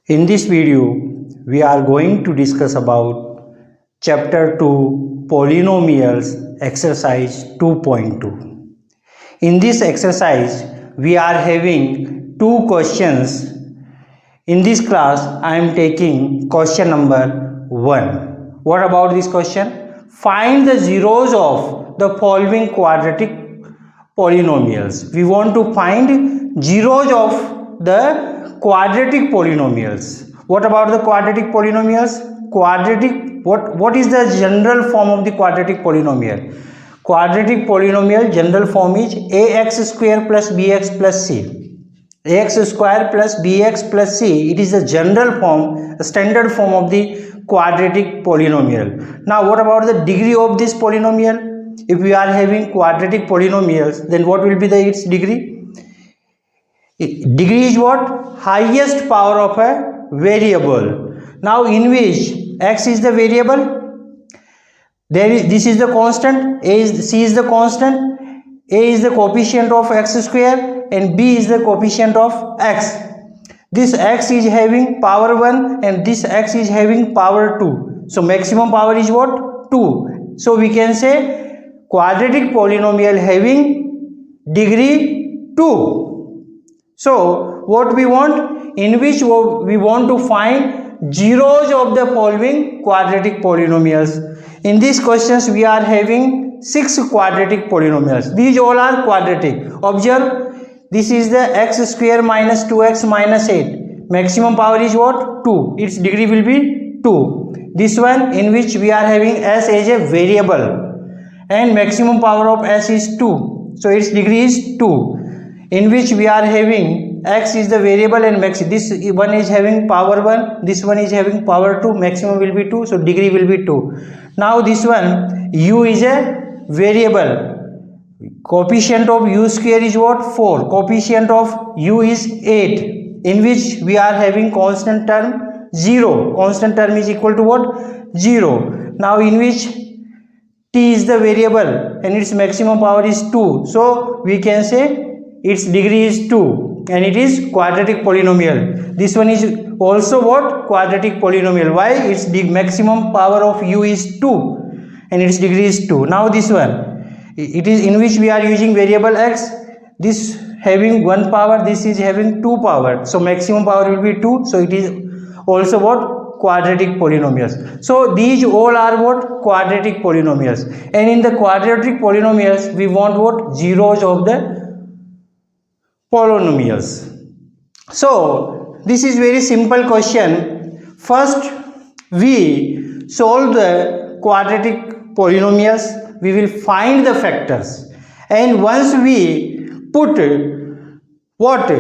In this video, we are going to discuss about Chapter 2 Polynomials Exercise 2.2. In this exercise, we are having two questions. In this class, I am taking question number 1. What about this question? Find the zeros of the following quadratic polynomials. We want to find zeros of the quadratic polynomials. What about the quadratic polynomials? What is the general form of the quadratic polynomial? Quadratic polynomial general form is ax square plus bx plus c. Ax square plus bx plus c, it is the general form, a standard form of the quadratic polynomial. Now what about the degree of this polynomial? If we are having quadratic polynomials, then what will be its degree? Degree is what? Highest power of a variable. Now in which x is the variable, this is the constant, c is the constant, a is the coefficient of x square and b is the coefficient of x. This x is having power 1 and this x is having power 2. So maximum power is what? 2. So we can say quadratic polynomial having degree 2. So what we want? In which we want to find zeros of the following quadratic polynomials. In these questions we are having 6 quadratic polynomials. These all are quadratic. Observe, this is the x square minus 2x minus 8. Maximum power is what? 2. Its degree will be 2. This one in which we are having s as a variable and maximum power of s is 2. So its degree is 2. In which we are having x is the variable and this one is having power 1, this one is having power 2, maximum will be 2, so degree will be 2. Now this one u is a variable, coefficient of u square is what? 4, coefficient of u is 8, in which we are having constant term 0, constant term is equal to what? 0. Now in which t is the variable and its maximum power is 2, so we can say its degree is 2 and it is quadratic polynomial. This one is also what? Quadratic polynomial. Why? Its maximum power of u is 2 and its degree is 2. Now this one, it is in which we are using variable x, this having 1 power, this is having 2 power, so maximum power will be 2, so it is also what? Quadratic polynomials. So these all are what? Quadratic polynomials. And in the quadratic polynomials we want what? Zeros of the polynomials. So this is very simple question. First we solve the quadratic polynomials, we will find the factors, and once we put what?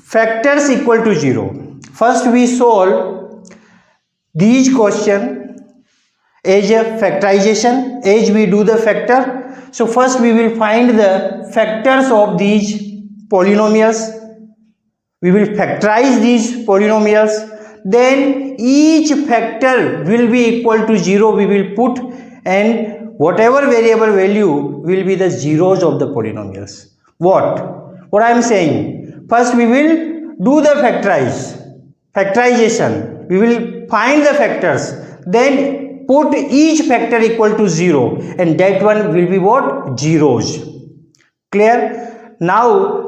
Factors equal to 0. First we solve these question as a factorization, as we do the factor. So first we will find the factors of these polynomials, we will factorize these polynomials, then each factor will be equal to 0 we will put, and whatever variable value will be the zeros of the polynomials. What I am saying, first we will do the factorization, we will find the factors, then put each factor equal to 0 and that one will be what? Zeros. Clear? Now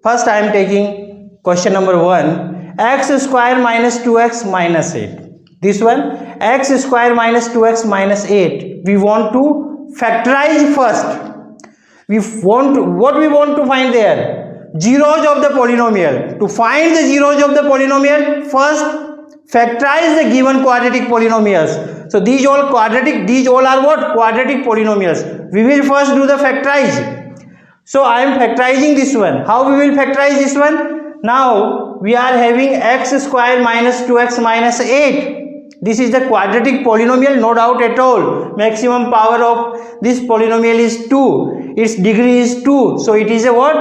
first I am taking question number 1, x square minus 2x minus 8. This one, x square minus 2x minus 8, we want to factorize first. What we want to find there? Zeros of the polynomial. To find the zeros of the polynomial, first factorize the given quadratic polynomials. So these all are what? Quadratic polynomials. We will first do the factorize. So I am factorizing this one. How we will factorize this one? Now we are having x square minus 2x minus 8. This is the quadratic polynomial, no doubt at all. Maximum power of this polynomial is 2. Its degree is 2. So it is a what?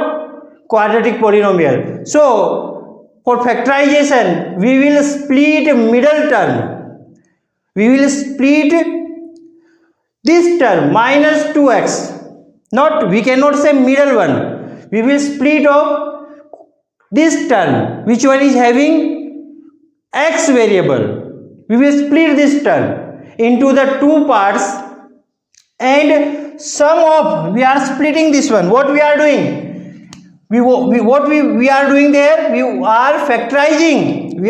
Quadratic polynomial. So for factorization, we will split middle term. We will split this term minus 2x. We cannot say middle one. We will split off this term. Which one is having x variable. We will split this term into the two parts, and sum of, we are splitting this one. What we are doing? We are doing there, we are factorizing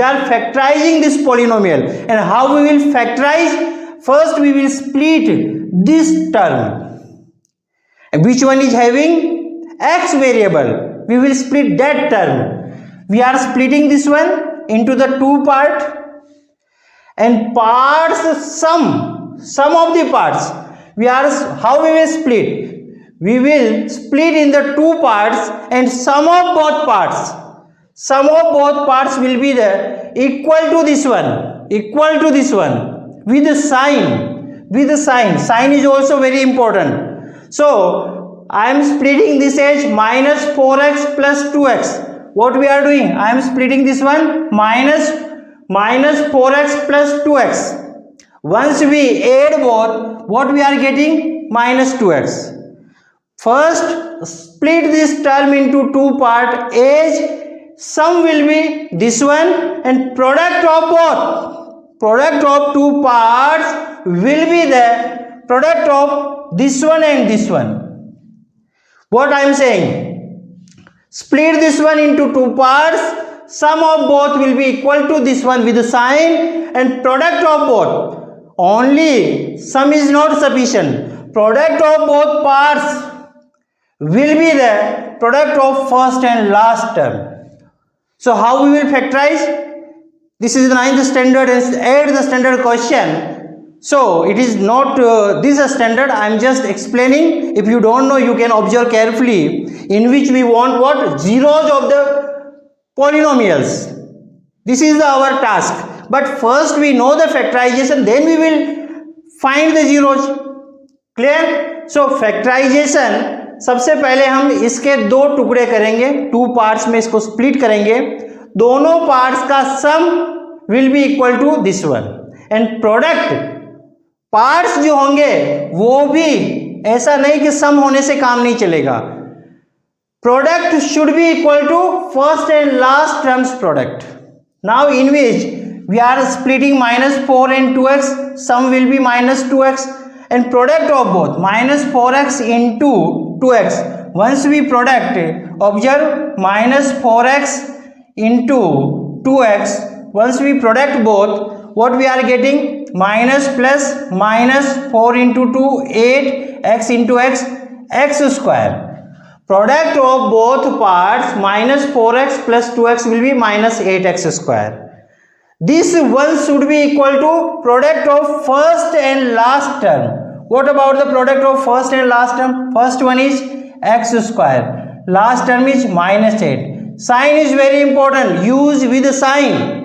this polynomial. And how we will factorize? First we will split this term, which one is having x variable. We will split that term. We are splitting this one into the two part, and parts, sum of the parts, how we will split? We will split in the two parts, and sum of both parts will be there equal to this one, with the sign. Sign is also very important. So I am splitting this as minus 4x plus 2x. What we are doing? I am splitting this one minus 4x plus 2x. Once we add both, what we are getting? Minus 2x. First, split this term into two parts, as sum will be this one, and product of two parts will be the product of this one and this one. What I am saying? Split this one into two parts, sum of both will be equal to this one with the sign, and product of both. Only sum is not sufficient. Product of both parts will be the product of first and last term. So how we will factorize? This is the 9th standard and 8th standard question. So it is not this is standard. I am just explaining. If you don't know, you can observe carefully, in which we want what? Zeros of the polynomials. This is our task. But first we know the factorization, then we will find the zeros. Clear? So factorization, सबसे पहले हम इसके दो टुकड़े करेंगे, two parts में इसको split करेंगे. दोनों पार्ट्स का sum will be equal to this one, and product parts जो होंगे वो भी ऐसा नहीं कि सम होने से काम नहीं चलेगा. Product should be equal to first and last terms product. Now in which we are splitting minus 4 and 2x, sum will be minus 2x, and product of both minus 4x into 2x. Once we product, observe minus 4x into 2x. Once we product both, what we are getting? Minus plus minus 4 into 2, 8, x into x, x square. Product of both parts minus 4x plus 2x will be minus 8x square. This one should be equal to product of first and last term. What about the product of first and last term? First one is x square. Last term is minus 8. Sign is very important. Use with the sign.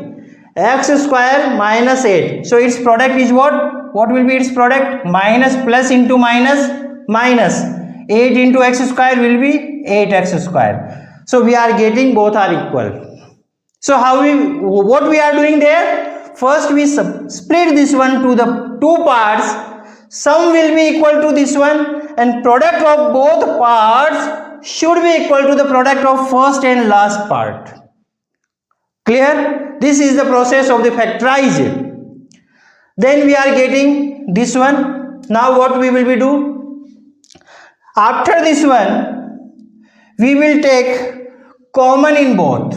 X square minus 8. So its product is what? What will be its product? Minus plus into minus, minus. 8 into x square will be 8x square. So we are getting both are equal. So what we are doing there? First we split this one to the two parts. Sum will be equal to this one, and product of both parts should be equal to the product of first and last part. Clear? This is the process of the factorizing. Then we are getting this one. Now what we will be do? After this one, we will take common in both.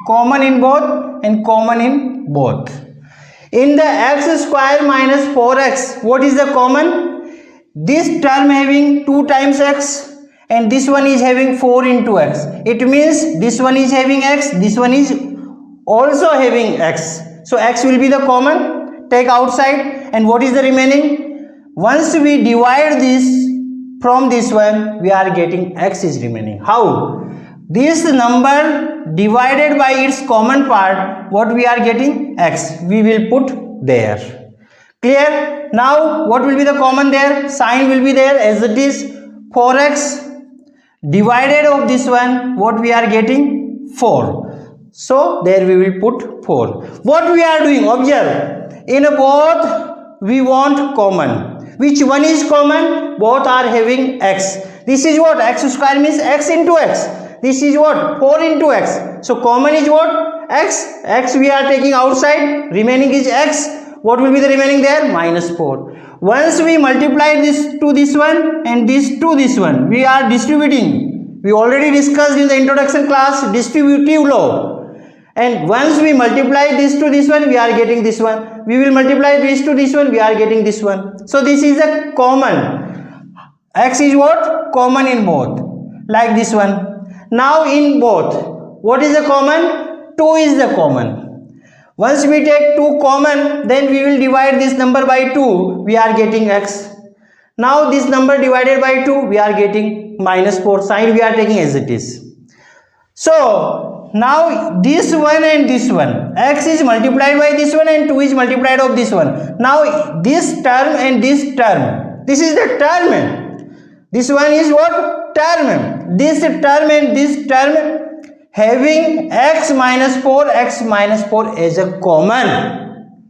Common in both and common in both. In the x square minus 4x, what is the common? This term having 2 times x, and this one is having 4 into x. It means this one is having x, this one is also having x. So x will be the common. Take outside, and what is the remaining? Once we divide this from this one, we are getting x is remaining. How? This number divided by its common part, what we are getting? X. We will put there. Clear? Now what will be the common there? Sign will be there as it is. 4x divided of this one, what we are getting? 4. So there we will put 4. What we are doing? Observe. In both we want common. Which one is common? Both are having x. This is what? X square means x into x. This is what? 4 into x. So common is what? X. X we are taking outside. Remaining is x. What will be the remaining there? Minus 4. Once we multiply this to this one and this to this one, we are distributing. We already discussed in the introduction class distributive law. And once we multiply this to this one, we are getting this one. We will multiply this to this one, we are getting this one. So this is a common. X is what? Common in both. Like this one. Now in both, what is the common? 2 is the common. Once we take 2 common, then we will divide this number by 2. We are getting x. Now this number divided by 2, we are getting minus 4. Sign we are taking as it is. So now this one and this one, x is multiplied by this one and 2 is multiplied of this one. Now this term and this term, this is the term. This one is what? Term. This term and this term having x minus 4 as a common.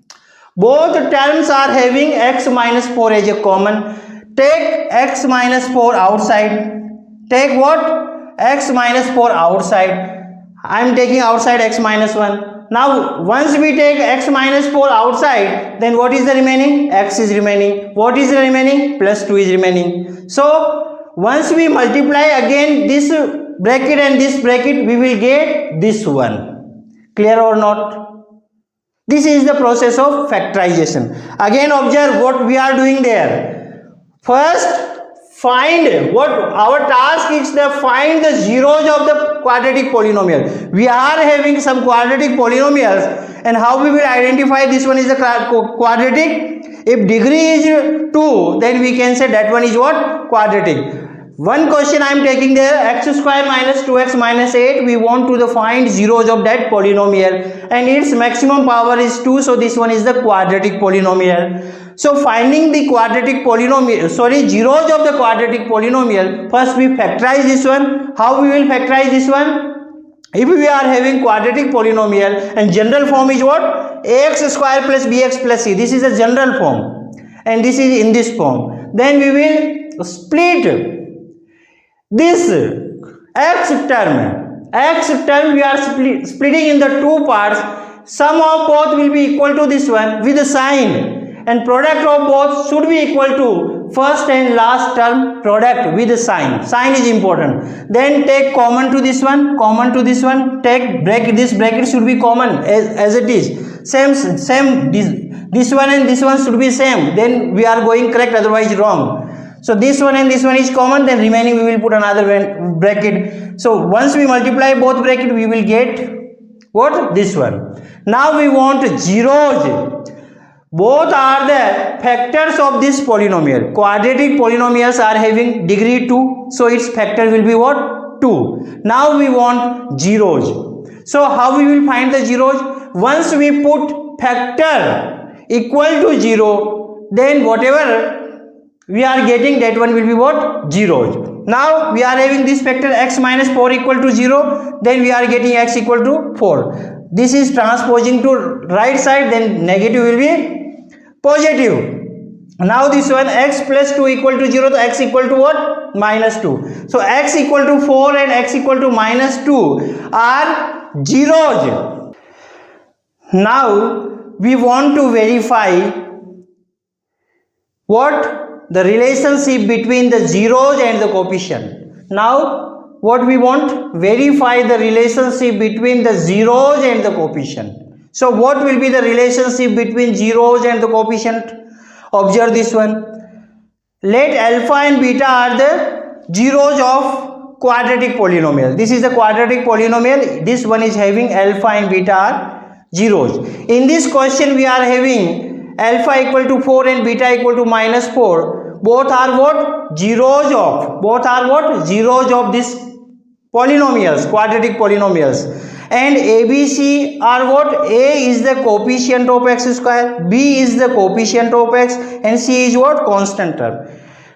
Both terms are having x minus 4 as a common. Take x minus 4 outside. Take what? X minus 4 outside. I am taking outside x minus 1. Now once we take x minus 4 outside, then what is the remaining? X is remaining. What is the remaining? Plus 2 is remaining. So once we multiply again this bracket and this bracket, we will get this one. Clear or not? This is the process of factorization. Again observe what we are doing there. First find what our task is, to find the zeros of the quadratic polynomial. We are having some quadratic polynomials, and how we will identify this one is a quadratic? If degree is 2, then we can say that one is what? Quadratic. One question I am taking there, x square minus 2x minus 8. We want to find zeros of that polynomial, and its maximum power is 2. So this one is the quadratic polynomial. So finding the quadratic polynomial, zeros of the quadratic polynomial, first we factorize this one. How we will factorize this one? If we are having quadratic polynomial, and general form is what? Ax square plus bx plus c. This is the general form, and this is in this form. Then we will split this x term we are splitting in the two parts. Sum of both will be equal to this one with a sign, and product of both should be equal to first and last term product with a sign. Sign is important. Then take common to this one, common to this one. Take bracket, this bracket should be common as it is. Same this one and this one should be same. Then we are going correct, otherwise wrong. So this one and this one is common, then remaining we will put another bracket. So once we multiply both bracket, we will get what? This one. Now we want zeros. Both are the factors of this polynomial. Quadratic polynomials are having degree 2, so its factor will be what? 2. Now we want zeros. So how we will find the zeros? Once we put factor equal to 0, then whatever we are getting, that one will be what? Zeros. Now we are having this factor x minus 4 equal to 0, then we are getting x equal to 4. This is transposing to right side, then negative will be positive. Now this one x plus 2 equal to 0, so x equal to what? Minus 2. So x equal to 4 and x equal to minus 2 are zeros. Now we want to verify what? The relationship between the zeros and the coefficient. Now what we want? Verify the relationship between the zeros and the coefficient. So what will be the relationship between zeros and the coefficient? Observe this one. Let alpha and beta are the zeros of quadratic polynomial. This is the quadratic polynomial. This one is having alpha and beta are zeros. In this question we are having alpha equal to 4 and beta equal to minus 4. Both are what? Zeros of. Both are what? Zeros of this polynomials, quadratic polynomials. And ABC are what? A is the coefficient of x square, B is the coefficient of x, and C is what? Constant term.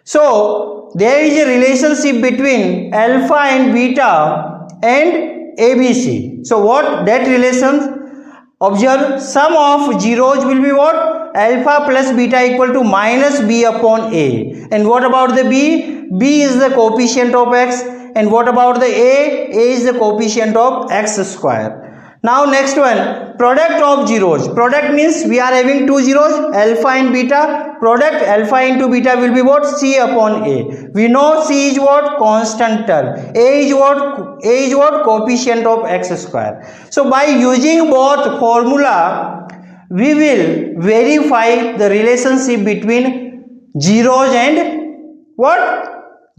So there is a relationship between alpha and beta and ABC. So what that relation? Observe, sum of zeros will be what? Alpha plus beta equal to minus b upon a. And what about the b? B is the coefficient of x. And what about the a? A is the coefficient of x square. Now next one, product of zeros. Product means we are having two zeros, alpha and beta. Product alpha into beta will be what? C upon a. We know C is what? Constant term. A is what? A is what? Coefficient of x square. So by using both formula, we will verify the relationship between zeros and what?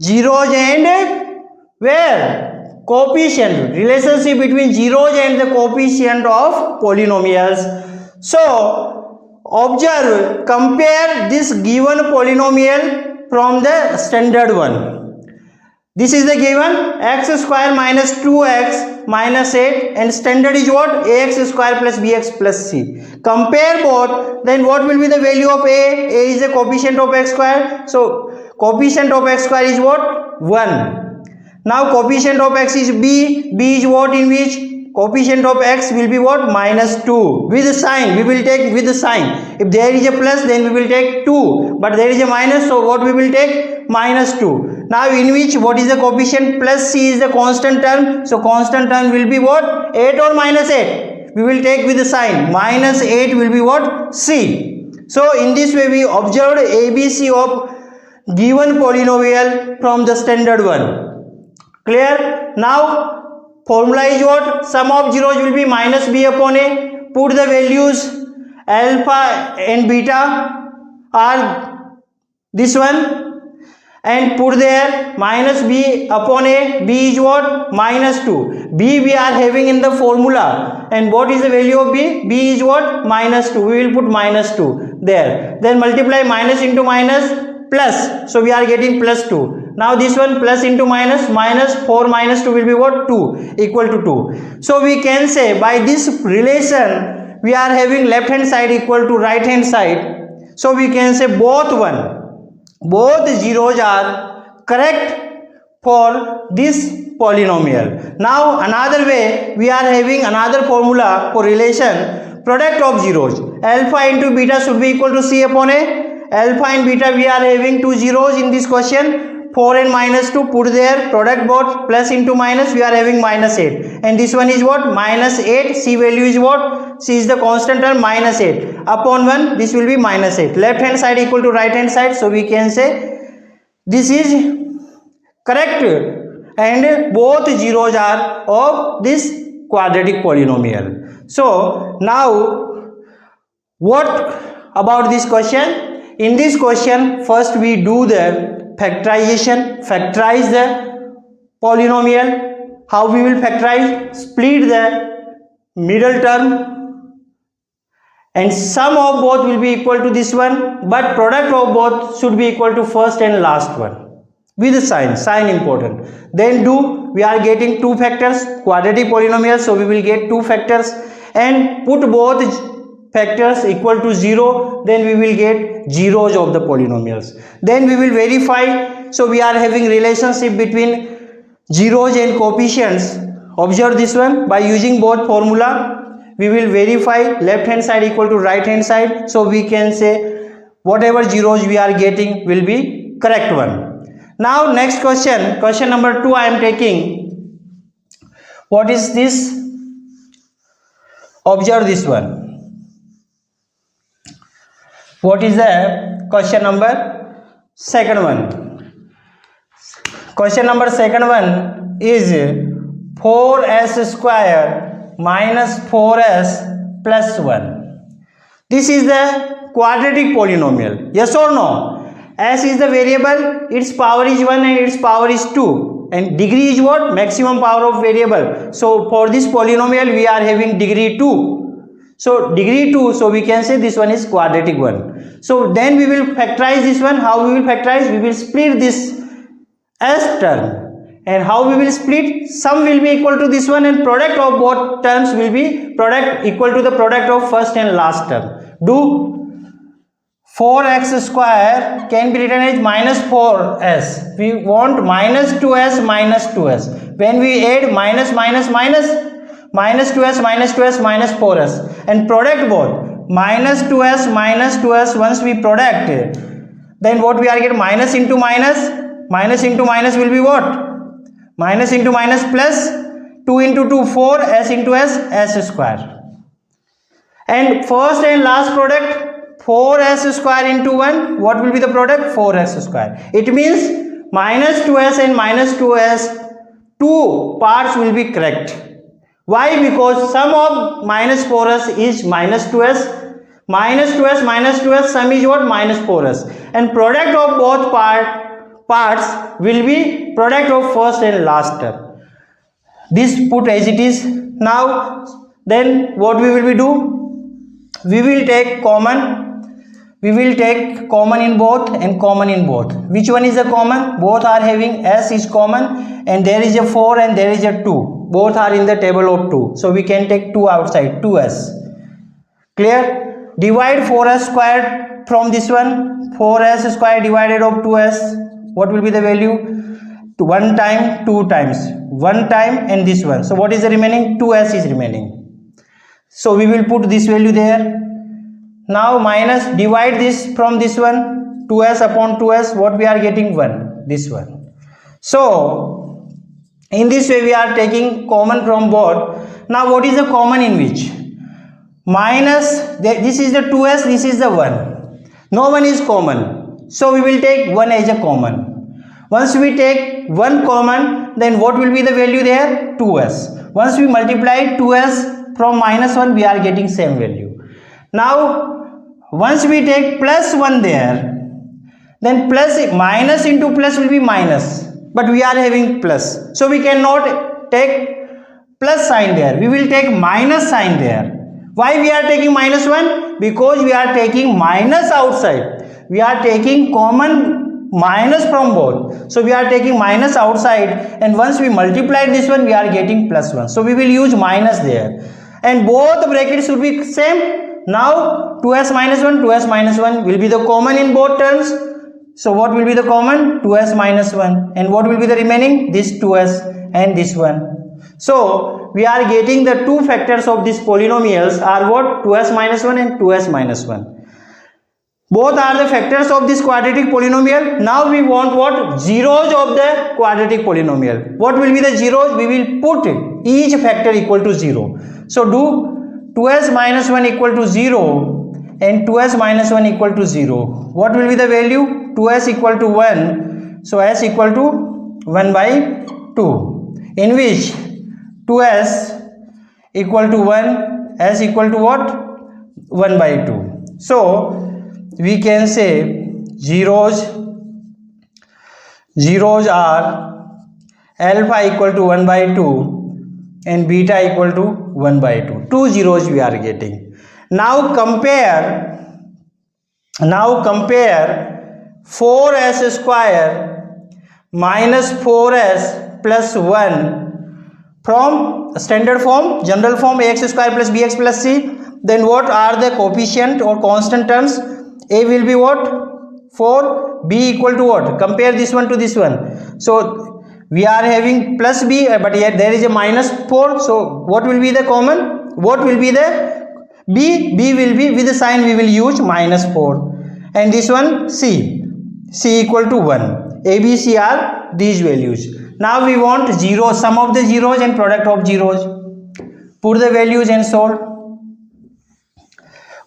Zeros and where? Coefficient, relationship between zeros and the coefficient of polynomials. So observe, compare this given polynomial from the standard one. This is the given x square minus 2x minus 8 and standard is what? Ax square plus bx plus c. Compare both, then what will be the value of a? A is the coefficient of x square. So coefficient of x square is what? 1. Now coefficient of x is b. B is what in which? Coefficient of x will be what? Minus 2. With the sign, we will take with the sign. If there is a plus, then we will take 2. But there is a minus, so what we will take? Minus 2. Now in which what is the coefficient? Plus c is the constant term. So constant term will be what? 8 or minus 8? We will take with the sign. Minus 8 will be what? C. So in this way we observed ABC of given polynomial from the standard one. Clear? Now formula is what? Sum of zeros will be minus b upon a. Put the values alpha and beta are this one and put there minus b upon a. B is what? Minus 2. B we are having in the formula. And what is the value of b? B is what? Minus 2. We will put minus 2 there. Then multiply minus into minus plus. So we are getting plus 2. Now this one plus into minus, minus 4 minus 2 will be what? 2 equal to 2. So we can say by this relation we are having left hand side equal to right hand side. So we can say both zeros are correct for this polynomial. Now another way we are having another formula for relation product of zeros. Alpha into beta should be equal to c upon a. Alpha and beta we are having two zeros in this question. 4 and minus 2 put there, product both, plus into minus we are having minus 8 and this one is what? Minus 8. C value is what? C is the constant term, minus 8 upon 1, this will be minus 8. Left hand side equal to right hand side, so we can say this is correct and both zeros are of this quadratic polynomial. So now what about this question? In this question first we do the factorization, factorize the polynomial. How we will factorize? Split the middle term and sum of both will be equal to this one, but product of both should be equal to first and last one with the sign important. Then we are getting two factors, quadratic polynomial, so we will get two factors and put both factors equal to 0, then we will get zeros of the polynomials. Then we will verify. So we are having relationship between zeros and coefficients. Observe this one. By using both formula we will verify left hand side equal to right hand side. So we can say whatever zeros we are getting will be correct one. Now next question, question number 2 I am taking. What is this? Observe this one. What is the question number second one? Question number second one is 4s square minus 4s plus 1. This is the quadratic polynomial. Yes or no? S is the variable, its power is 1 and its power is 2. And degree is what? Maximum power of variable. So for this polynomial we are having degree 2. So degree 2, so we can say this one is quadratic one. So then we will factorize this one. How we will factorize? We will split this s term. And how we will split? Sum will be equal to this one and product of both terms will be product equal to the product of first and last term. Do 4x square can be written as minus 4s. We want minus 2s minus 2s. When we add minus minus minus, minus 2s minus 2s minus 4s, and product both minus 2s minus 2s. Once we product, then what we are getting, minus into minus will be what, minus into minus plus, 2 into 2 4, s into s square, and first and last product 4s square into 1, what will be the product, 4s square. It means minus 2s and minus 2s, two parts will be correct. Why? Because sum of minus 4s is minus 2s, minus 2s minus 2s, sum is what, minus 4s, and product of both parts will be product of first and last term. This put as it is. Now then what we will be do, we will take common in both and common in both. Which one is the common? Both are having s is common, and there is a 4 and there is a 2, both are in the table of 2, so we can take 2 outside, 2s. Clear? Divide 4s square from this one, 4s square divided of 2s, what will be the value? 1 time, 2 times, 1 time, and this one, so what is the remaining? 2s is remaining, so we will put this value there. Now minus, divide this from this one, 2s upon 2s, what we are getting? 1, this one. So in this way we are taking common from both. Now what is the common in which? Minus, this is the 2s, this is the 1, no one is common, so we will take 1 as a common. Once we take 1 common, then what will be the value there? 2s. Once we multiply 2s from minus 1, we are getting same value. Now once we take plus 1 there, then plus, minus into plus will be minus, but we are having plus, so we cannot take plus sign there, we will take minus sign there. Why we are taking minus 1? Because we are taking minus outside, we are taking common minus from both, so we are taking minus outside, and once we multiply this one, we are getting plus 1, so we will use minus there, and both brackets should be same. Now 2s minus 1 will be the common in both terms, so what will be the common? 2s minus 1, and what will be the remaining? This 2s and this one. So we are getting the two factors of these polynomials are what? 2s minus 1 and 2s minus 1. Both are the factors of this quadratic polynomial. Now we want what? Zeros of the quadratic polynomial. What will be the zeros? We will put each factor equal to 0. So do 2s minus 1 equal to 0 and 2s minus 1 equal to 0. What will be the value? 2s equal to 1, so s equal to 1 by 2, in which 2s equal to 1, s equal to what? 1 by 2. So we can say zeros are alpha equal to 1 by 2 and beta equal to 1 by 2. Two zeros we are getting. Now compare 4s square minus 4s plus 1 from standard form, general form, ax square plus bx plus c. Then what are the coefficient or constant terms? A will be what? 4, b equal to what? Compare this one to this one. So we are having plus b, but yet there is a minus 4, so what will be the common? What will be the b? B will be, with the sign we will use minus 4, and this one c equal to 1. A, b, c are these values. Now we want zero, sum of the zeros and product of zeros. Put the values and solve.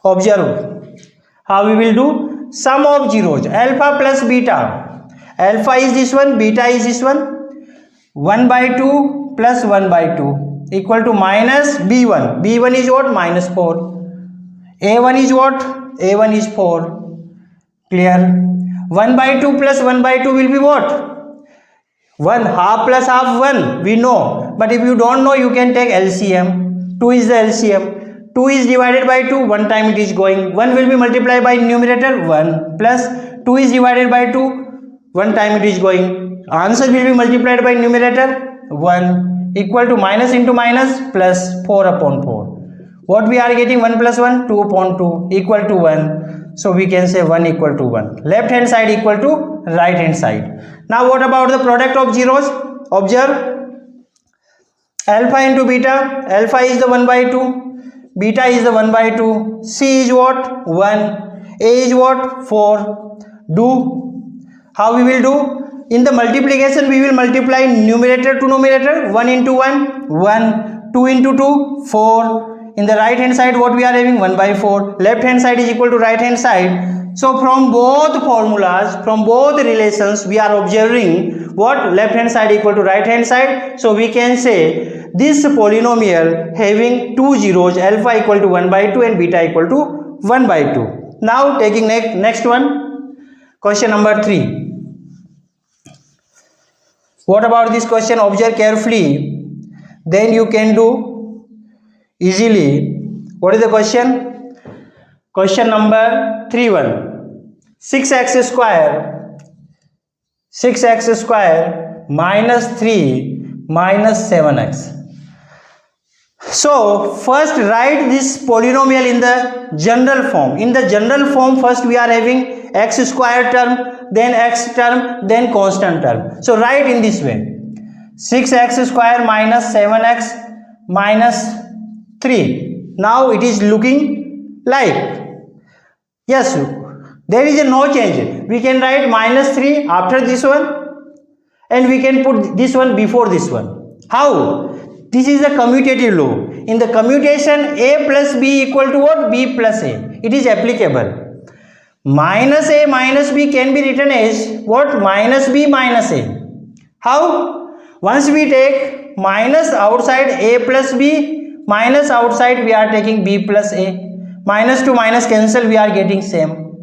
Observe how we will do. Sum of zeros, alpha plus beta. Alpha is this one, beta is this one. 1 by 2 plus 1 by 2 equal to minus b1. b1 is what? Minus 4. a1 is what? a1 is 4. Clear? 1 by 2 plus 1 by 2 will be what? 1. Half plus half 1 we know, but if you don't know, you can take LCM. 2 is the LCM. 2 is divided by 2, one time it is going. 1 will be multiplied by numerator 1 plus 2 is divided by 2, one time it is going. Answer will be multiplied by numerator 1 equal to minus into minus plus 4 upon 4. What we are getting? 1 plus 1, 2 upon 2 equal to 1. So we can say 1 equal to 1. Left hand side equal to right hand side. Now what about the product of zeros? Observe. Alpha into beta, alpha is the 1 by 2, beta is the 1 by 2, c is what? 1, a is what? 4. Do. How we will do? In the multiplication we will multiply numerator to numerator, 1 into 1, 1, 2 into 2, 4. In the right hand side what we are having? 1 by 4. Left hand side is equal to right hand side. So from both formulas, from both relations, we are observing what? Left hand side equal to right hand side. So we can say this polynomial having two zeros, alpha equal to 1 by 2 and beta equal to 1 by 2. Now taking next one, question number 3. What about this question? Observe carefully, then you can do easily. What is the question? Question number 3-1. 6x square minus 3 minus 7x. So first write this polynomial in the general form. In the general form first we are having x square term, then x term, then constant term. So write in this way, 6x square minus 7x minus 3. Now it is looking like, yes, there is a no change. We can write minus 3 after this one and we can put this one before this one. How? This is a commutative law. In the commutation, a plus b equal to what? B plus a. It is applicable. Minus a minus b can be written as what? Minus b minus a. How? Once we take minus outside a plus b, minus outside we are taking b plus a. Minus to minus cancel, we are getting same.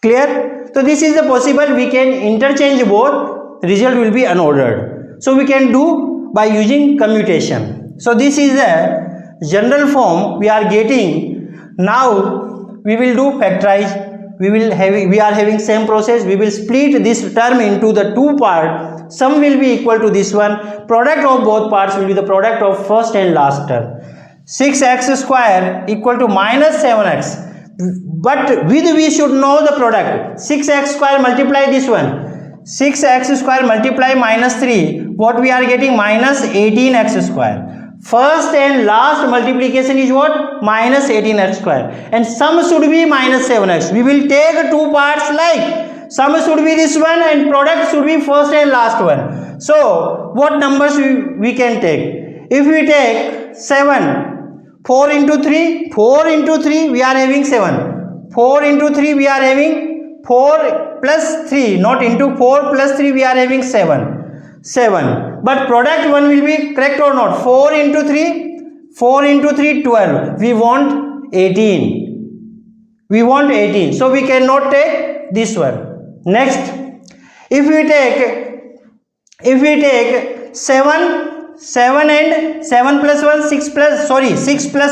Clear? So this is the possible. We can interchange both. Result will be unordered. So we can do by using commutation. So this is a general form we are getting. Now we will do factorize. We are having same process. We will split this term into the two parts. Sum will be equal to this one. Product of both parts will be the product of first and last term. 6x square equal to minus 7x. But we should know the product. 6x square multiply this one. 6x square multiply minus 3. What we are getting? Minus 18x square. First and last multiplication is what? Minus 18x square. And sum should be minus 7x. We will take two parts like sum should be this one and product should be first and last one. So what numbers we can take? If we take 7, 4 into 3, 4 into 3 we are having 7. 4 into 3 we are having 4 plus 3, not into 4 plus 3 we are having 7. But product one will be correct or not? 4 into 3, 12. We want 18. So we cannot take this one. Next, if we take 7 and 7 plus 1, 6 plus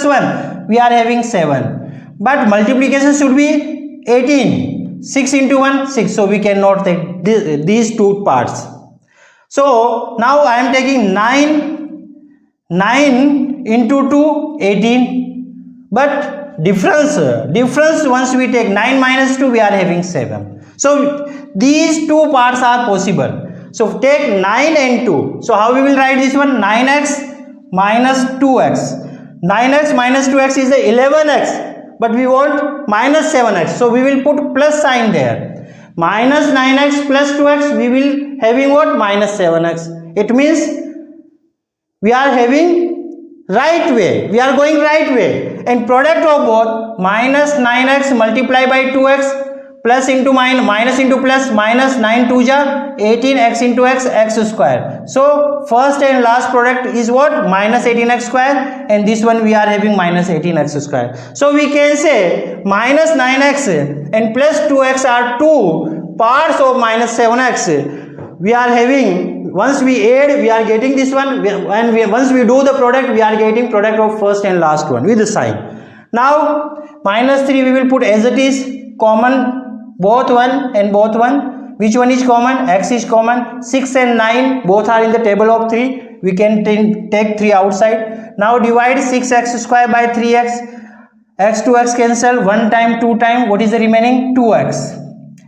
1, we are having 7. But multiplication should be 18. 6 into 1, 6. So we cannot take these two parts. So now I am taking 9 into 2, 18. But difference once we take 9 minus 2, we are having 7. So these two parts are possible. So take 9 and 2. So how we will write this one? 9x minus 2x. 9x minus 2x is the 11x. But we want minus 7x. So we will put plus sign there. Minus 9x plus 2x, we will having what? Minus 7x. It means we are having right way. We are going right way. And product of both minus 9x multiply by 2x plus into minus into plus, minus 9 2 ja 18x into x square. So first and last product is what? Minus 18x square, and this one we are having minus 18x square. So we can say minus 9x and plus 2x are two parts of minus 7x. We are having, once we add, we are getting this one, and once we do the product, we are getting product of first and last one with the sign. Now minus 3 we will put as it is, common both 1 and both 1. Which one is common? X is common. 6 and 9 both are in the table of 3. We can take 3 outside. Now divide 6x square by 3x. X to x cancel, 1 time 2 time. What is the remaining? 2x.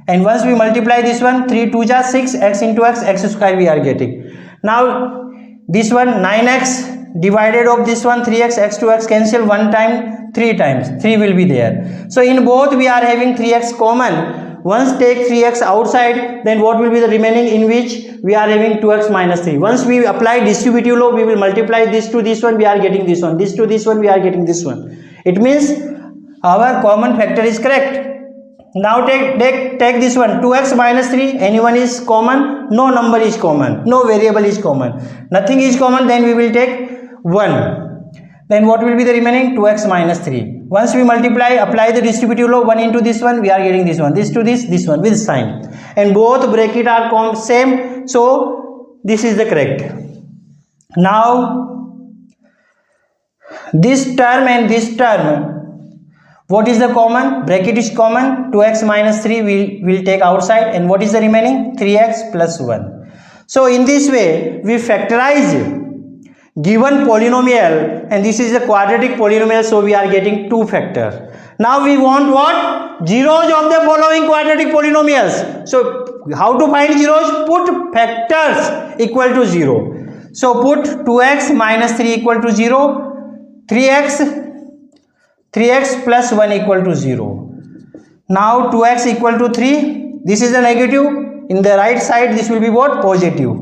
And once we multiply this one, 3 2 ja 6, x into x square we are getting. Now this one 9x divided of this one 3x, x to x cancel, one time 3 times 3 will be there. So in both we are having 3x common. Once take 3x outside, then what will be the remaining, in which we are having 2x minus 3. Once we apply distributive law, we will multiply this to this one, we are getting this one, this to this one, we are getting this one. It means our common factor is correct. Now take this one, 2x minus 3, anyone is common? No number is common, no variable is common, nothing is common, then we will take 1. Then what will be the remaining? 2x minus 3. Once we multiply, apply the distributive law, 1 into this one, we are getting this one, this to this one with sign. And both bracket are same, so this is the correct. Now, this term and this term, what is the common? Bracket is common, 2x minus 3 we will take outside, and what is the remaining? 3x plus 1. So in this way, we factorize given polynomial, and this is a quadratic polynomial, so we are getting 2 factor. Now we want what? Zeros of the following quadratic polynomials. So how to find zeros? Put factors equal to 0. So put 2x minus 3 equal to 0, 3x plus 1 equal to 0. Now 2x equal to 3, this is a negative, in the right side this will be what? Positive.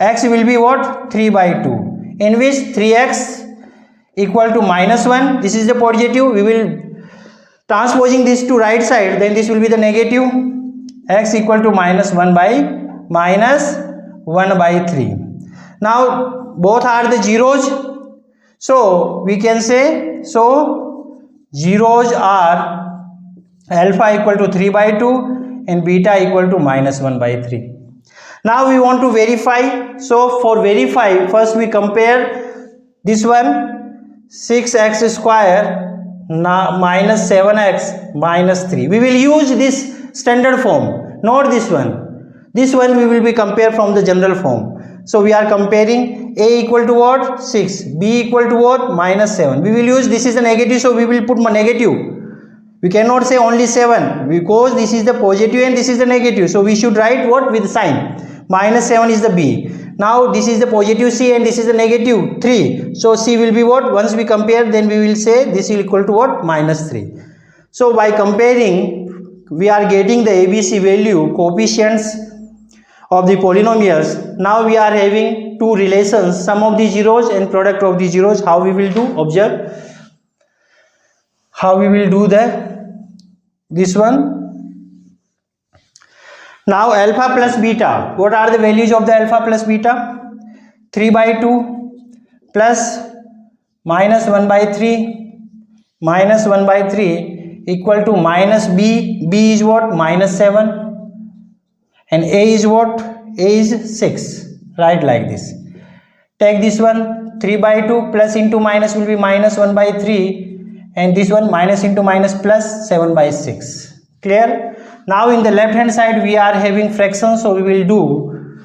X will be what? 3 by 2. In which 3x equal to minus 1, this is the positive, we will transposing this to right side, then this will be the negative, x equal to minus 1 by 3. Now both are the zeros, so we can say, so zeros are alpha equal to 3 by 2 and beta equal to minus 1 by 3. Now we want to verify. So for verify, first we compare this one, 6x square minus 7x minus 3. We will use this standard form, not this one. This one we will be compare from the general form. So we are comparing a equal to what? 6, b equal to what? Minus 7. We will use, this is a negative, so we will put negative. We cannot say only 7 because this is the positive and this is the negative. So we should write what? With sign. Minus 7 is the b. Now this is the positive c and this is the negative 3. So c will be what? Once we compare, then we will say this is equal to what? Minus 3. So by comparing, we are getting the ABC value, coefficients of the polynomials. Now we are having two relations, sum of the zeros and product of the zeros. How we will do? Observe how we will do this one. Now alpha plus beta, what are the values of the alpha plus beta? 3 by 2 plus minus 1 by 3 minus 1 by 3 equal to minus b. B is what? Minus 7, and a is what? A is 6. Write like this. Take this one, 3 by 2 plus into minus will be minus 1 by 3, and this one minus into minus plus 7 by 6. Clear? Now in the left hand side we are having fractions, so we will do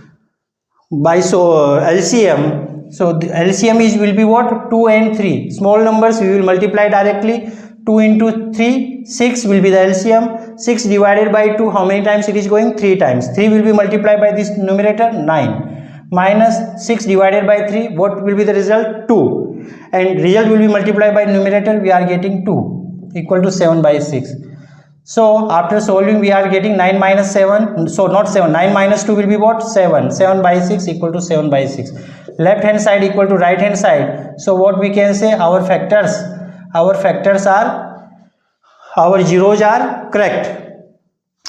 by LCM. So the LCM will be what? 2 and 3. Small numbers we will multiply directly. 2 into 3, 6 will be the LCM. 6 divided by 2, how many times it is going? 3 times. 3 will be multiplied by this numerator, 9. Minus 6 divided by 3, what will be the result? 2. And result will be multiplied by numerator, we are getting 2 equal to 7 by 6. So after solving we are getting 9 minus 7, so not 7, 9 minus 2 will be what? 7. 7 by 6 equal to 7 by 6. Left hand side equal to right hand side. So what we can say? Our factors are, our zeros are correct.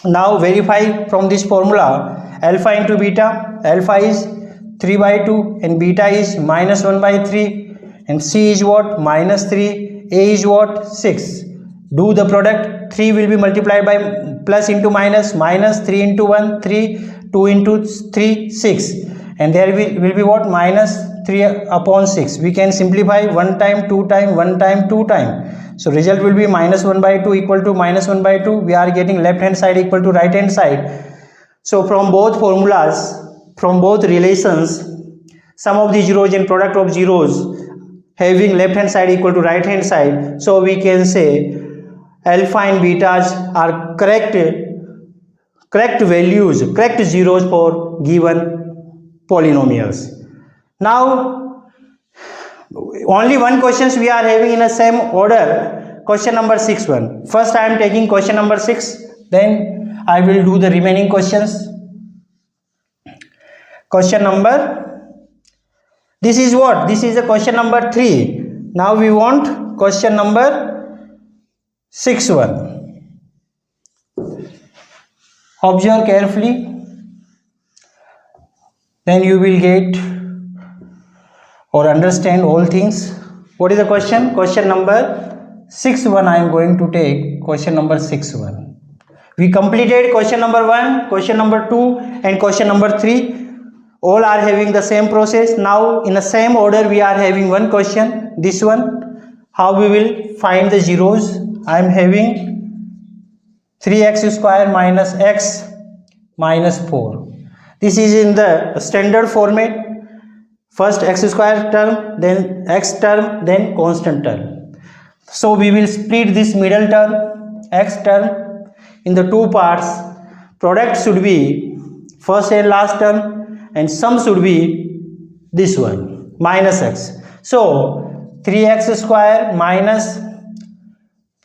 Now verify from this formula. Alpha into beta, alpha is 3 by 2 and beta is minus 1 by 3, and c is what? Minus 3, a is what? 6. Do the product. 3 will be multiplied by plus into minus, minus 3 into 1, 3, 2 into 3, 6, and there will be what? Minus 3 upon 6. We can simplify 1 time, 2 time, 1 time, 2 time. So result will be minus 1 by 2 equal to minus 1 by 2. We are getting left hand side equal to right hand side. So from both formulas, from both relations, sum of the zeros and product of zeros having left hand side equal to right hand side, so we can say alpha and betas are correct values, correct zeros for given polynomials. Now only one questions we are having in the same order. Question number 6-1. First I am taking question number 6, then I will do the remaining questions. Question number, this is what? This is the question number 3. Now we want question number 6-1. Observe carefully, then you will get or understand all things. What is the question? Question number 6-1. I am going to take question number 6-1. We completed question number 1, question number 2 and question number 3. All are having the same process. Now in the same order we are having one question, this one. How we will find the zeros? I am having 3x square minus x minus 4. This is in the standard format. First x square term, then x term, then constant term. So we will split this middle term, x term, in the two parts. Product should be first and last term, and sum should be this one, minus x. So 3x square minus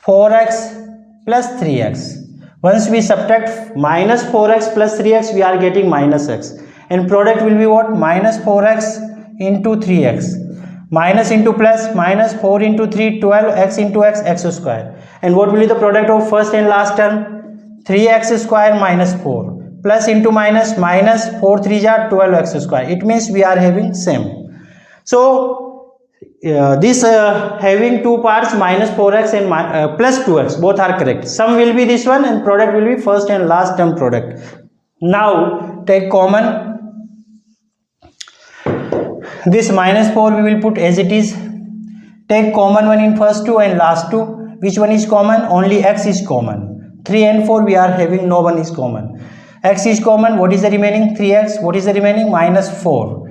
4x plus 3x. Once we subtract minus 4x plus 3x, we are getting minus x. And product will be what? Minus 4x into 3x. Minus into plus, minus 4 into 3, 12x into x, x square. And what will be the product of first and last term? 3x square minus 4. Plus into minus, minus 4 3 are 12x square. It means we are having same. So this having two parts, minus 4x and plus 2x, both are correct. Sum will be this one and product will be first and last term product. Now take common. This minus 4 we will put as it is. Take common one in first two and last two. Which one is common? Only x is common. 3 and 4 we are having, no one is common. X is common. What is the remaining? 3x. What is the remaining? Minus 4.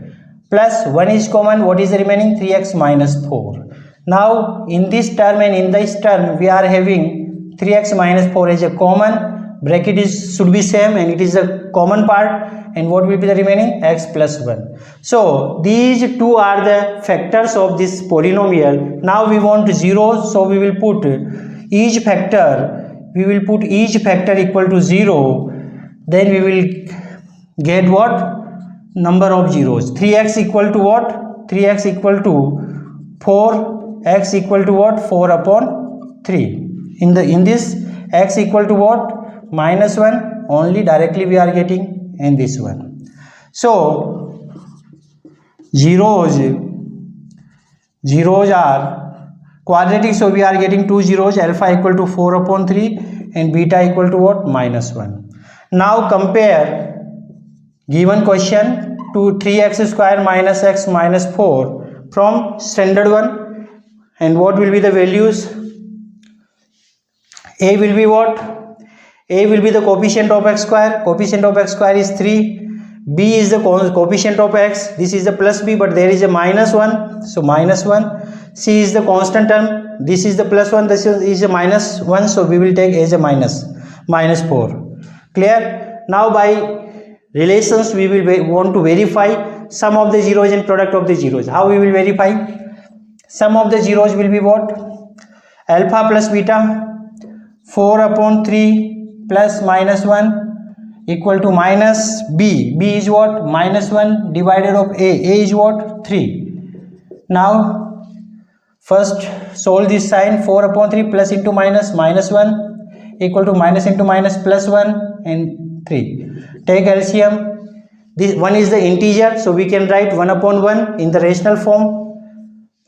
Plus 1 is common. What is the remaining? 3x minus 4. Now in this term and in this term we are having 3x minus 4 as a common. Bracket should be same and it is a common part. And what will be the remaining? X plus 1. So these two are the factors of this polynomial. Now we want zeros, so we will put each factor equal to 0. Then we will get what? Number of zeros. 3x equal to what? 3x equal to 4. X equal to what? 4 upon 3. In this x equal to what? Minus 1. Only directly we are getting. And this one. So zeros are quadratic, so we are getting two zeros. Alpha equal to 4 upon 3 and beta equal to what? Minus 1. Now compare given question to 3x square minus x minus 4 from standard one, and what will be the values? A will be what? A will be the coefficient of x square. Coefficient of x square is 3. B is the coefficient of x. This is the plus b, but there is a minus 1. So minus 1. C is the constant term. This is the plus 1. This is a minus 1. So we will take as a minus 4. Clear? Now by relations we will want to verify sum of the zeros and product of the zeros. How we will verify? Sum of the zeros will be what? Alpha plus beta. 4 upon 3 plus minus 1 equal to minus b. B is what? Minus 1 divided of a. A is what? 3. Now first solve this sign. 4 upon 3 plus into minus, minus 1 equal to minus into minus plus 1 and 3. Take LCM. This one is the integer, so we can write 1 upon 1 in the rational form.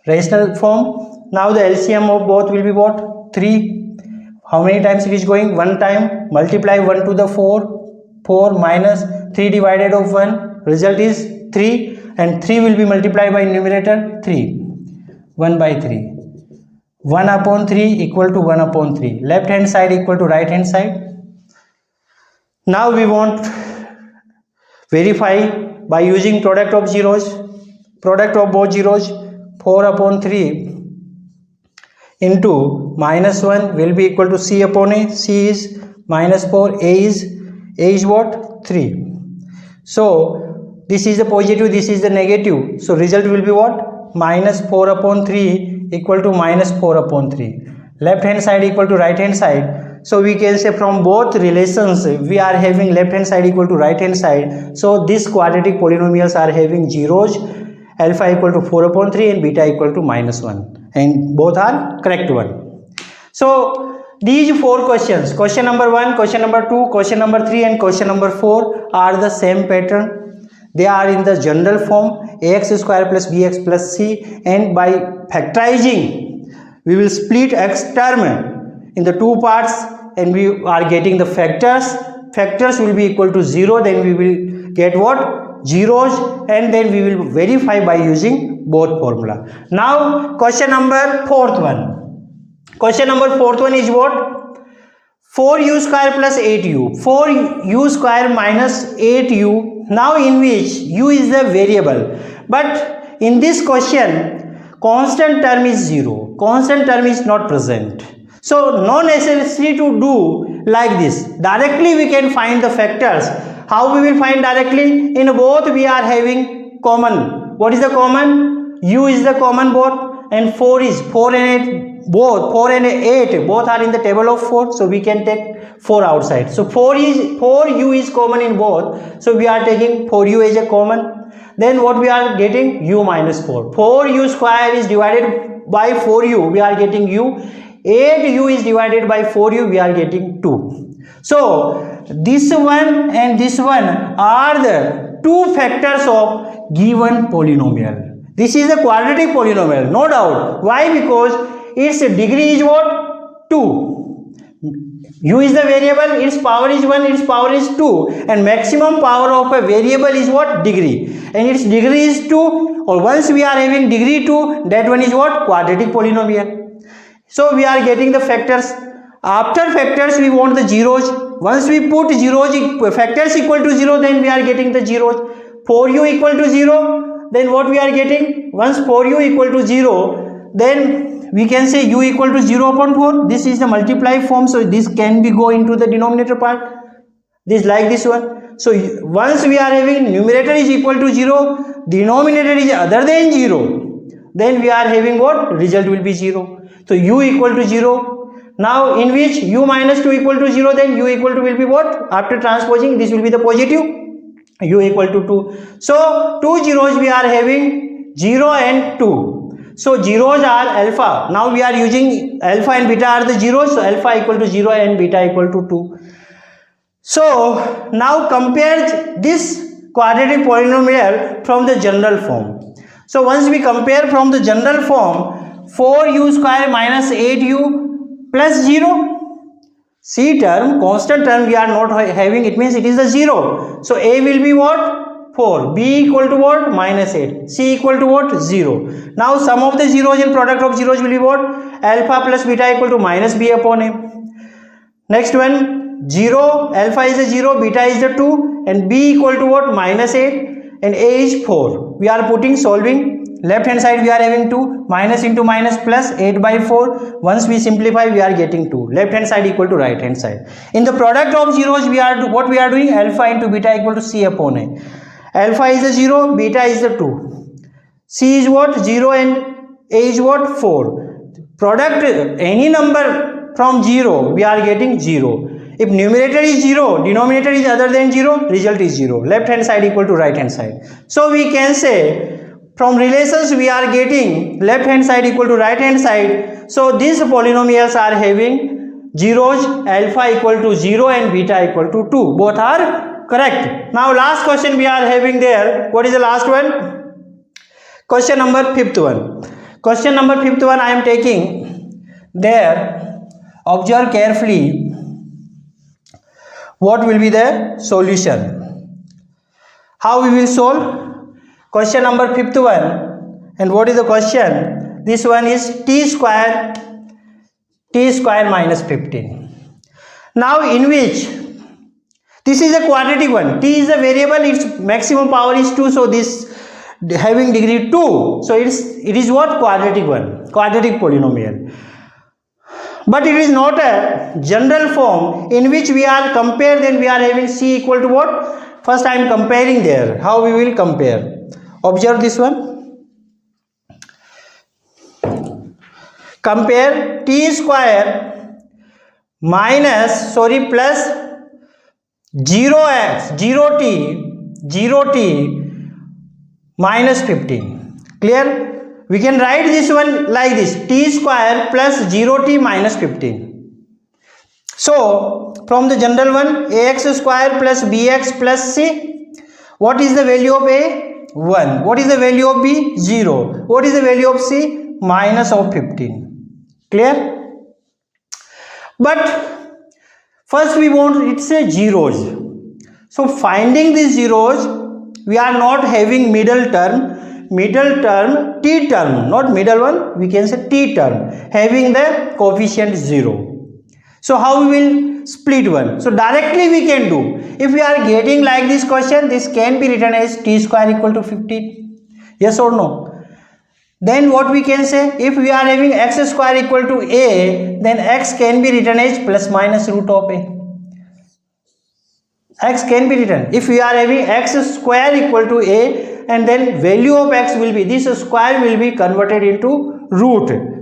Now the LCM of both will be what? 3. How many times it is going? 1 time. Multiply 1 to the 4. 4 minus 3 divided of 1. Result is 3. And 3 will be multiplied by numerator 3. 1 by 3. 1 upon 3 equal to 1 upon 3. Left hand side equal to right hand side. Now we want verify by using product of zeros. Product of both zeros. 4 upon 3 into minus 1 will be equal to c upon a. C is minus 4. A is what? 3. So this is the positive, this is the negative, so result will be what? Minus 4 upon 3 equal to minus 4 upon 3. Left hand side equal to right hand side. So we can say from both relations we are having left hand side equal to right hand side. So these quadratic polynomials are having zeros, alpha equal to 4 upon 3 and beta equal to minus 1, and both are correct one. So these four questions, question number 1, question number 2, question number 3 and question number 4 are the same pattern. They are in the general form, ax square plus bx plus c, and by factorizing we will split x term in the two parts and we are getting the factors. Factors will be equal to 0, then we will get what? Zeros, and then we will verify by using both formula. Now question number 4th one. Question number 4th one is what? 4u square plus 8u. 4u square minus 8u. Now in which u is the variable, but in this question constant term is 0. Constant term is not present. So no necessity to do like this. Directly we can find the factors. How we will find directly? In both we are having common. What is the common? U is the common both, and 4 is 4 and 8 both. 4 and 8 both are in the table of 4. So we can take 4 outside. So 4u is common in both. So we are taking 4u as a common. Then what we are getting? U minus 4. 4u square is divided by 4u. We are getting u. 8u is divided by 4u. We are getting 2. So this one and this one are the two factors of given polynomial. This is a quadratic polynomial, no doubt. Why? Because its degree is what? 2. U is the variable, its power is 1, its power is 2, and maximum power of a variable is what? Degree, and its degree is 2, or once we are having degree 2, that one is what? Quadratic polynomial. So we are getting the factors. After factors we want the zeros. Once we put zeros, factors equal to 0, then we are getting the zeros. 4u equal to 0, then what we are getting? Once 4u equal to 0, then we can say u equal to 0 upon 4. This is the multiply form, so this can be go into the denominator part. This like this one. So once we are having numerator is equal to 0, denominator is other than 0, then we are having what? Result will be 0. So u equal to 0. Now in which u minus 2 equal to 0, then u equal to will be what? After transposing, this will be the positive, u equal to 2. So two zeros we are having, 0 and 2. So zeros are alpha. Now we are using alpha and beta are the zeros. So alpha equal to 0 and beta equal to 2. So now compare this quadratic polynomial from the general form. So once we compare from the general form, 4u square minus 8u plus 0. C term, constant term we are not having, it means it is a 0. So a will be what? 4. B equal to what? Minus 8. C equal to what? 0. Now sum of the zeros and product of zeros will be what? Alpha plus beta equal to minus b upon a. Next one, 0, alpha is a 0, beta is the 2, and b equal to what? Minus 8, and a is 4. We are putting solving. Left hand side we are having 2, minus into minus plus 8 by 4. Once we simplify we are getting 2. Left hand side equal to right hand side. In the product of zeros we are what we are doing? Alpha into beta equal to c upon a. Alpha is a 0, beta is the 2. C is what? 0 and a is what? 4. Product any number from 0 we are getting 0. If numerator is 0, denominator is other than 0, result is 0. Left hand side equal to right hand side. So we can say from relations we are getting left hand side equal to right hand side. So these polynomials are having zeros, alpha equal to 0 and beta equal to 2. Both are correct. Now last question we are having there. What is the last one? Question number 5th one. Question number 5th one I am taking there. Observe carefully. What will be the solution? How we will solve? Question number 5th one, and what is the question? This one is t square minus 15. Now in which this is a quadratic one, t is a variable, its maximum power is 2, so this having degree 2, so it is what? Quadratic one, quadratic polynomial. But it is not a general form in which we are compared, then we are having c equal to what? first I am comparing there. How we will compare? Observe this one. Compare t square minus plus 0x 0t minus 15. Clear? We can write this one like this: t square plus 0t minus 15. So from the general one, ax square plus bx plus c. What is the value of a? 1. What is the value of b? 0. What is the value of c? Minus of 15. Clear? But first we want it's a zeros. So finding these zeros, we are not having middle term, t term, not middle one, we can say t term, having the coefficient 0. So how we will split one? So directly we can do. If we are getting like this question, this can be written as t square equal to 15. Yes or no? Then what we can say? If we are having x square equal to a, then x can be written as plus minus root of a. X can be written. If we are having x square equal to a, and then value of x will be, this square will be converted into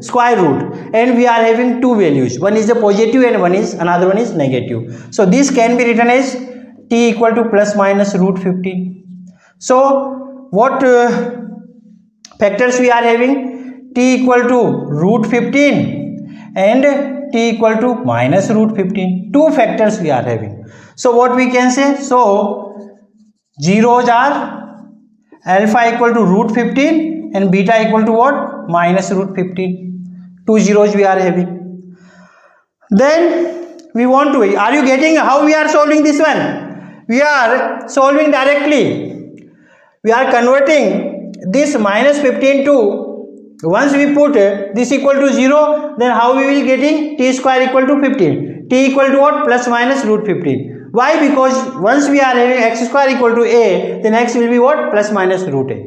square root, and we are having two values. One is the positive and another one is negative. So this can be written as t equal to plus minus root 15. So what factors we are having? T equal to root 15 and t equal to minus root 15. Two factors we are having. So what we can say? So zeros are alpha equal to root 15 and beta equal to what? Minus root 15. Two zeros we are having. Then we want to, are you getting how we are solving this one? We are solving directly. We are converting this minus 15 to, once we put this equal to 0, then how we will getting t square equal to 15. T equal to what? Plus minus root 15. Why? Because once we are having x square equal to a, then x will be what? Plus minus root a.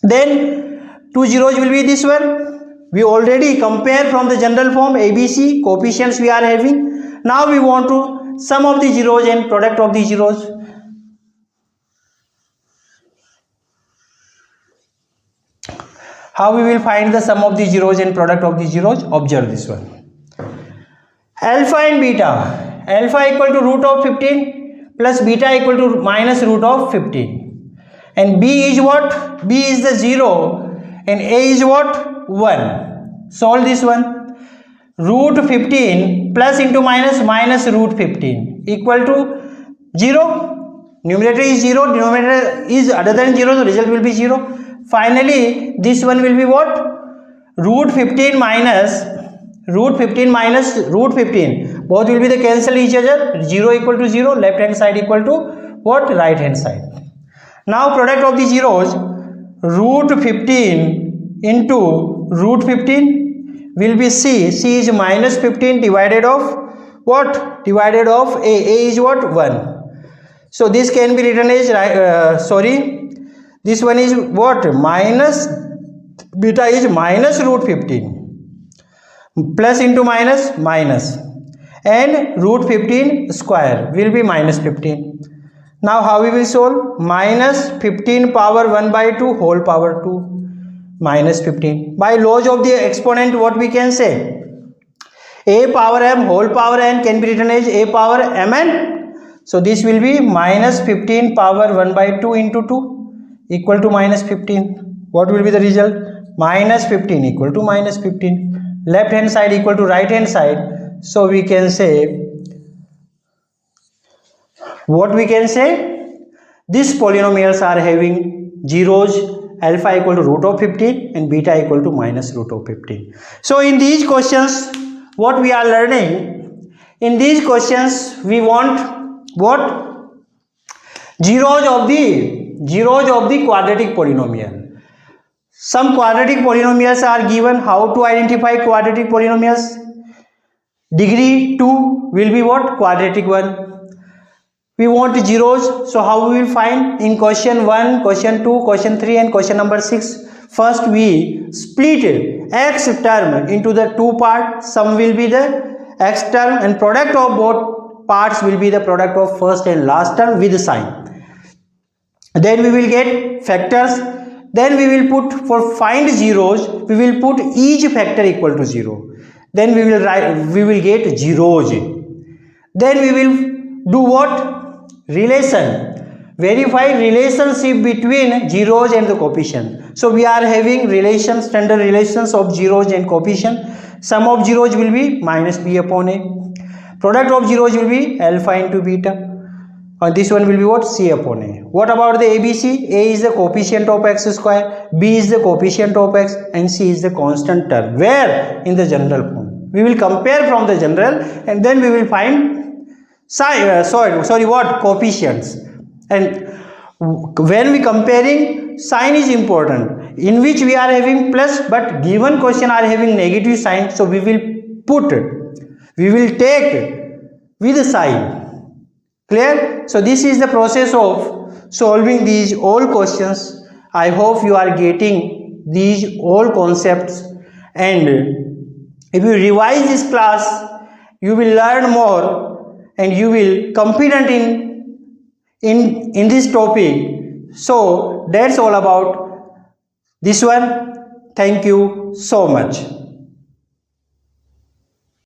Then two zeros will be this one. We already compare from the general form ABC coefficients we are having. Now we want to sum of the zeros and product of the zeros. How we will find the sum of the zeros and product of the zeros? Observe this one. Alpha and beta. Alpha equal to root of 15 plus beta equal to minus root of 15. And b is what? B is the 0 and a is what? 1. Solve this one. Root 15 plus into minus root 15 equal to 0. Numerator is 0, denominator is other than 0, the result will be 0. Finally, this one will be what? Root 15 minus root 15. Both will be the cancel each other. 0 equal to 0, left hand side equal to what? Right hand side. Now product of the zeros, root 15 into root 15 will be c. C is minus 15 divided of what? Divided of a. A is what? 1. So this can be written as this one is what? Minus beta is minus root 15 plus into minus and root 15 square will be minus 15. Now how we will solve? Minus 15 power 1 by 2 whole power 2 minus 15. By laws of the exponent, what we can say? A power m whole power n can be written as a power mn. So this will be minus 15 power 1 by 2 into 2 equal to minus 15. What will be the result? Minus 15 equal to minus 15. Left hand side equal to right hand side. So we can say, what we can say? These polynomials are having zeros, alpha equal to root of 15 and beta equal to minus root of 15. So in these questions, what we are learning? In these questions, we want what? Zeros of the quadratic polynomial. Some quadratic polynomials are given. How to identify quadratic polynomials? Degree 2 will be what? Quadratic one. We want zeros. So how we will find? In question 1, question 2, question 3 and question number 6. First we split x term into the two parts. Sum will be the x term and product of both parts will be the product of first and last term with sign. Then we will get factors. Then we will put, for find zeros, we will put each factor equal to 0. Then we will get zeros. Then we will do what? Relation. Verify relationship between zeros and the coefficient. So we are having relations, standard relations of zeros and coefficient. Sum of zeros will be minus b upon a. Product of zeros will be alpha into beta. And this one will be what? C upon a. What about the ABC? A is the coefficient of x square, B is the coefficient of x, and C is the constant term. Where? In the general form. We will compare from the general and then we will find coefficients. And when we comparing, sign is important, in which we are having plus, but given question are having negative sign, so we will take with a sign. Clear? So this is the process of solving these all questions. I hope you are getting these all concepts, and if you revise this class, you will learn more and you will confident in this topic. So that's all about this one. Thank you so much.